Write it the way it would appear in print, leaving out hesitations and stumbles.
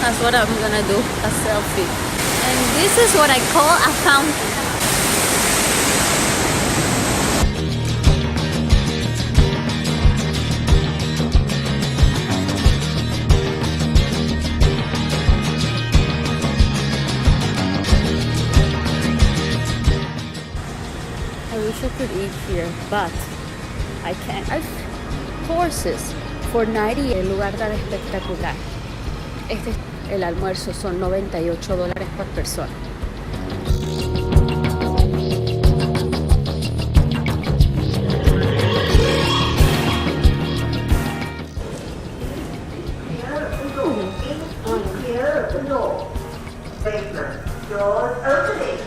That's what I'm gonna do, a selfie. And this is what I call a fountain. I wish I could eat here, but I can't. I've courses for 90, el lugar tan espectacular. El almuerzo son $98 por persona. Dos opening.